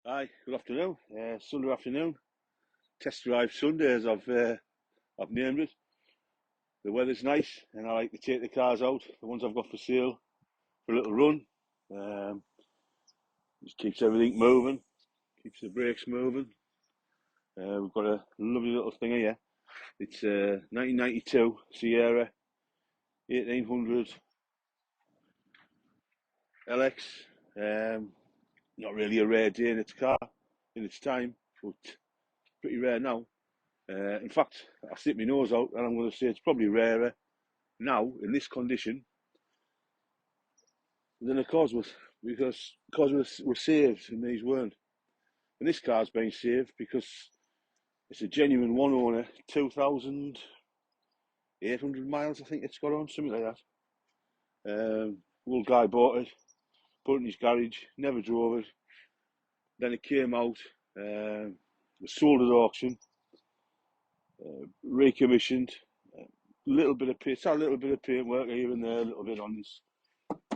Hi, good afternoon. Sunday afternoon, test drive Sunday as I've named it. The weather's nice, and I like to take the cars out, the ones I've got for sale, for a little run. Just keeps everything moving, keeps the brakes moving. We've got a lovely little thing here. It's 1992 Sierra 1800 LX. Not really a rare day in its car in its time, but pretty rare now. In fact, I stick my nose out and I'm going to say it's probably rarer now in this condition than the cars was, because cars were saved and these weren't. And this car's been saved because it's a genuine one owner, 2,800 miles I think it's got on, something like that. Old guy bought it, put it in his garage, never drove it. Then it came out, was sold at auction, recommissioned. A little bit of paint work here and there, a little bit on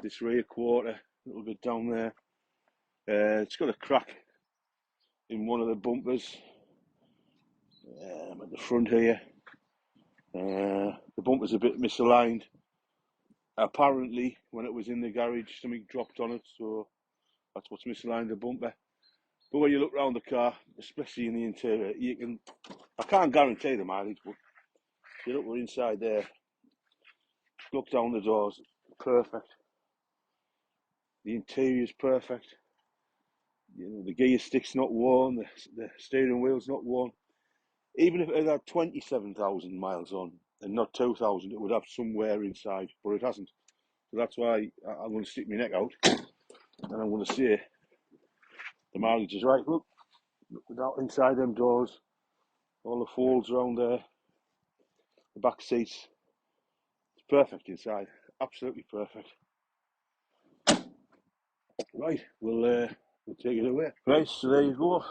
this rear quarter, a little bit down there. It's got a crack in one of the bumpers at the front here. The bumper's a bit misaligned. Apparently, when it was in the garage, something dropped on it, so that's what's misaligned the bumper. But when you look around the car, especially in the interior, I can't guarantee the mileage, but if you look inside there, look down the doors, perfect. The interior's perfect. You know, the gear stick's not worn, the steering wheel's not worn. Even if it had 27,000 miles on and not 2,000, it would have some wear inside, but it hasn't. So that's why I'm going to stick my neck out and I'm going to say the mileage is right. Look without inside them doors, all the folds around there, the back seats. It's perfect inside, absolutely perfect. Right, we'll take it away. Right, so there you go.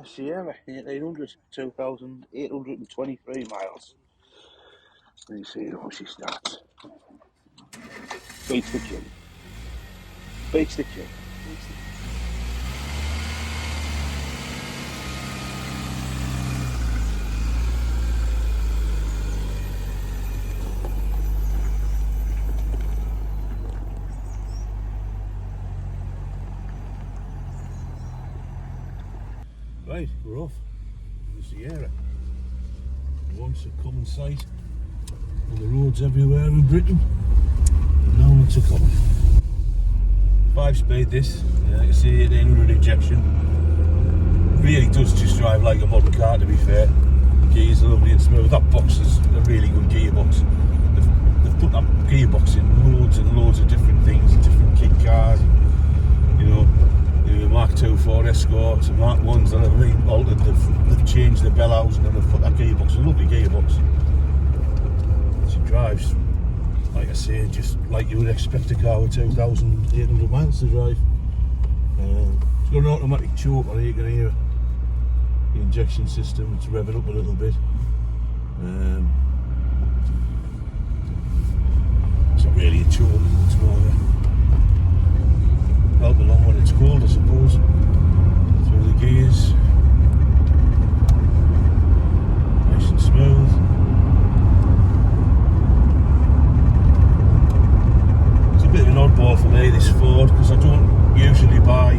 Sierra 1800, 2,823 miles. Let me see how she starts. Beats the king. Beats the king. Right, we're off. The Sierra. Once a common sight on the roads everywhere in Britain, and now it's a common. 5-speed this, like I say, 1800 injection. Really does just drive like a modern car, to be fair. The gears are lovely and smooth. That box is a really good gearbox. They've put that gearbox in loads and loads of different things, different kit cars. You know, Mark II Ford Escorts and Mark 1s that have been altered. They've changed the bell housing and they've put that gearbox, a lovely gearbox. She drives, like I say, just like you would expect a car with 2,800 miles to drive. It's got an automatic choke on it. You can hear the injection system. It's revving up a little bit. It's not really a choke, it's more help along when it's cold, I suppose. Through the gears, nice and smooth. It's a bit of an oddball for me, this Ford, because I don't usually buy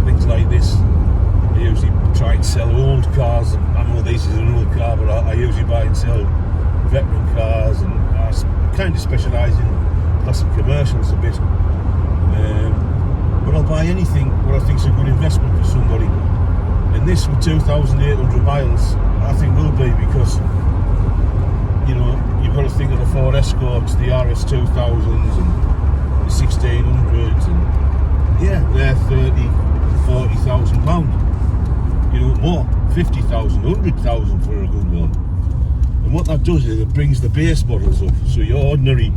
things like this. I usually try and sell old cars. I know this is an old car, but I usually buy and sell veteran cars, and I kind of specialise in classic commercials a bit, but I'll buy anything what I think is a good investment for somebody. And this with 2,800 miles, I think will be, because you know, you've got to think of the Ford Escorts, the RS2000s and the 1600s, and yeah, they're 30,000-40,000 pound, you know, more, 50,000, 100,000 for a good one. And what that does is it brings the base models up. So your ordinary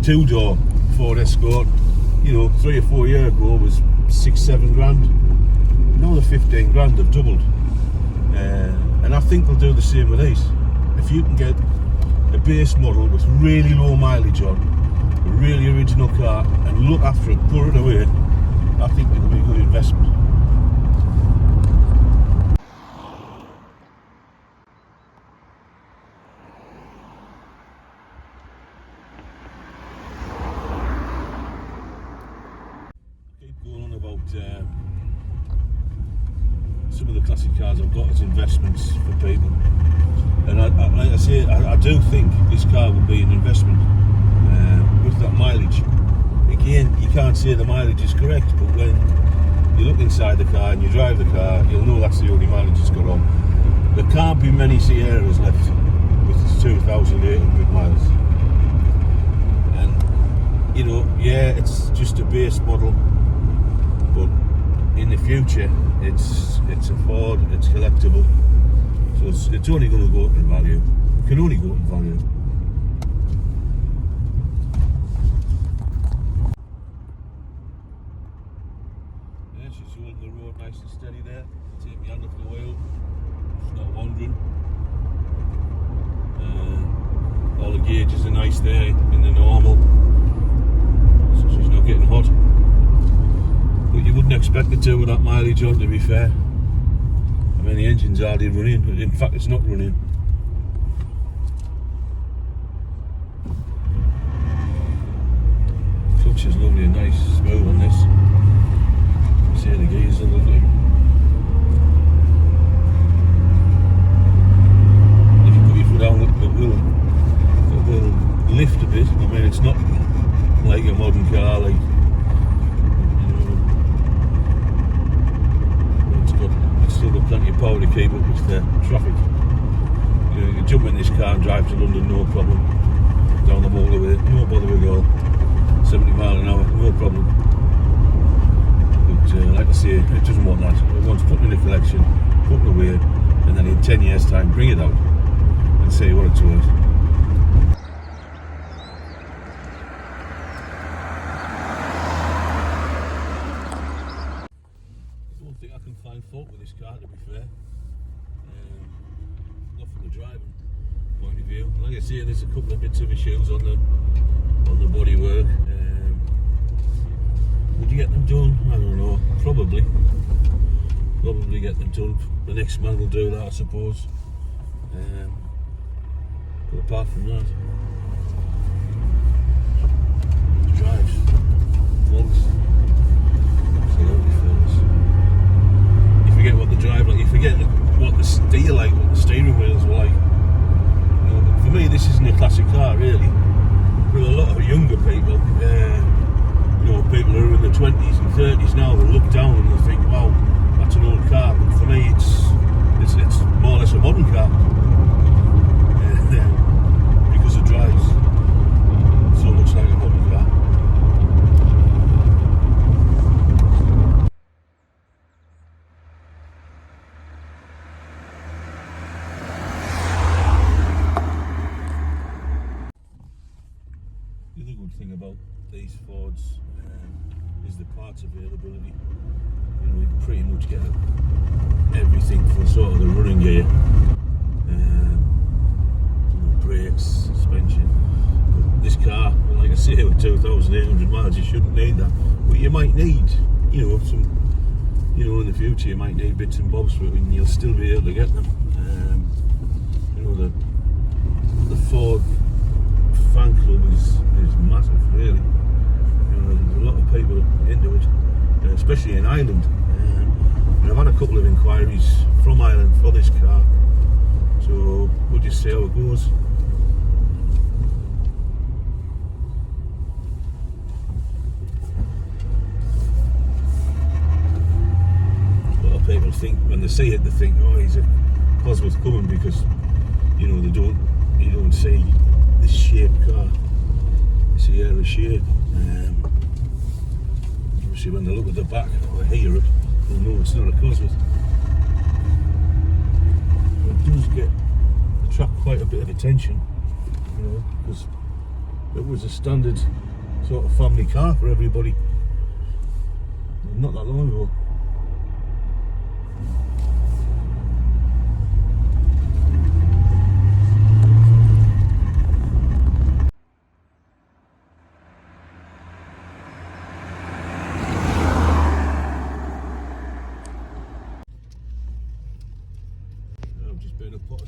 2-door Ford Escort, you know, 3 or 4 years ago was 6-7 grand. Now they're 15 grand, they've doubled. And I think they'll do the same with these. If you can get a base model with really low mileage on, a really original car, and look after it, put it away, some of the classic cars I've got as investments for people, and like I say, I do think this car would be an investment with that mileage. Again, you can't say the mileage is correct, but when you look inside the car and you drive the car, you'll know that's the only mileage it's got on. There can't be many Sierras left with 2,800 miles. And, you know, yeah, it's just a base model, but in the future, it's a Ford, it's collectible, so it's only going to go up in value. It can only go up in value. Yeah, she's holding the road nice and steady there. Take my hand off the wheel. She's not wandering. All the gauges are nice there in the normal, so she's not getting hot. But you wouldn't expect it to with that mileage on, to be fair. I mean, the engine's hardly running, but in fact it's not running. Clutch is lovely and nice, smooth on this. See, the gears are lovely. If you put your foot down, it will lift a bit. I mean, it's not like a modern car, like, it's still got plenty of power to keep up with the traffic. You know, you can jump in this car and drive to London, no problem. Down the motorway, no bother at all. 70 miles an hour, no problem. But like I say, it doesn't want that. It wants putting in a collection, putting away, and then in 10 years' time, bring it out and see what it's worth. I can find fault with this car, to be fair. Not from the driving point of view. Like I say, there's a couple of bits of issues on the bodywork. Would you get them done? I don't know. Probably get them done. The next man will do that, I suppose. But apart from that, it drives flawless. Absolutely flawless. Forget what the drive like, you forget what the steer like, what the steering wheels were like. You know, but for me, this isn't a classic car, really. For a lot of younger people, you know, people who are in their 20s and 30s now will look down and they'll think, wow, that's an old car. But for me, it's more or less a modern car. Because it drives so much like a modern car. The other good thing about these Fords is the parts availability. You know, you can pretty much get everything for sort of the running gear, you know, brakes, suspension. But this car, like I say, with 2,800 miles, you shouldn't need that. But you might need, you know, some, you know, in the future you might need bits and bobs for it, and you'll still be able to get them. You know, the Ford fan club is massive, really. You know, there's a lot of people into it, especially in Ireland. And I've had a couple of inquiries from Ireland for this car, so we'll just see how it goes. A lot of people think, when they see it, they think, oh, he's a Cosworth coming, because, you know, you don't see this shaped car, this Sierra shape. Obviously when they look at the back or hear it, they'll know it's not a Cosworth. It does attract quite a bit of attention, you know, because it was a standard sort of family car for everybody not that long ago.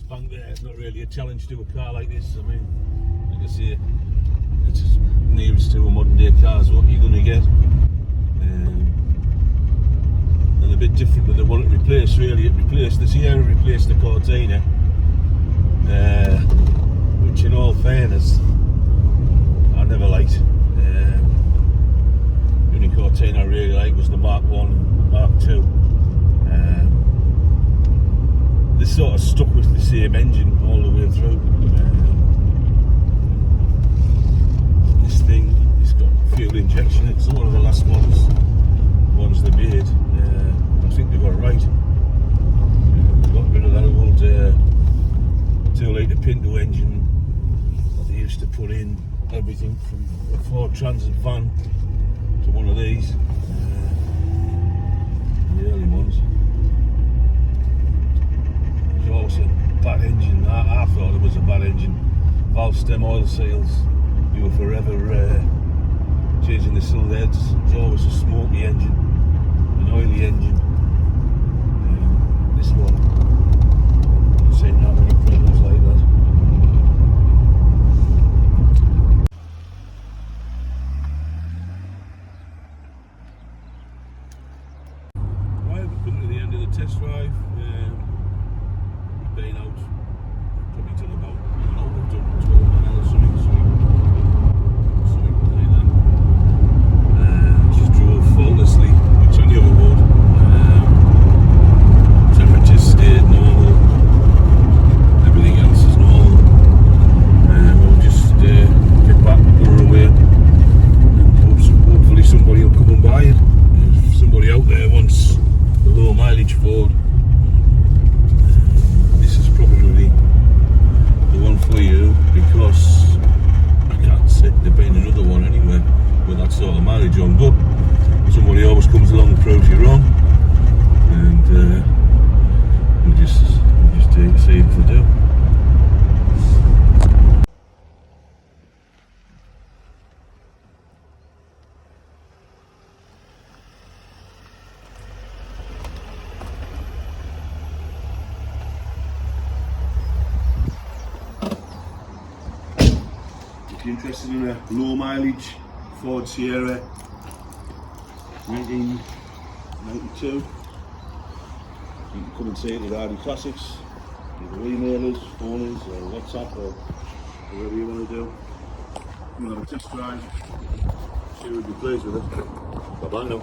Bank there. It's not really a challenge to a car like this. I mean, like I say, it's as nearest to a modern day car as what you're going to get. a bit different than the one it replaced. Really, it replaced the Sierra, replaced the Cortina, which, in all fairness, I never liked. The only Cortina I really liked was the Mark 1, Mark 2. They sort of stuck with the same engine all the way through. This thing, it's got fuel injection. It's one of the last ones they made. I think they got it right. Got rid of that old 2-litre Pinto engine that they used to put in everything from a Ford Transit van to one of these, the early ones. It was always a bad engine. I thought it was a bad engine. Valve stem oil seals, you were forever changing the cylinder heads. It was always a smoky engine, an oily engine. This one doesn't seem to have any problems like that. Right, we're coming to the end of the test drive. We've been out probably till about, I don't know, we've done 12 miles or something like that. Just drove faultlessly, which I knew I would. Temperature stayed normal, everything else is normal. We'll just get back on our way, and hopefully somebody will come and buy it. If somebody out there wants a low mileage Ford, this is probably the one for you, because I can't see there being another one anywhere with that sort of mileage on, but somebody always comes along and proves you wrong, and we'll just see if they do. If you're interested in a low mileage Ford Sierra 1992, you can come and see it at Hardy Classics. Either email us, phone us, or WhatsApp, or whatever you want to do. Come and have a test drive, see if we'd be pleased with it. Bye bye now.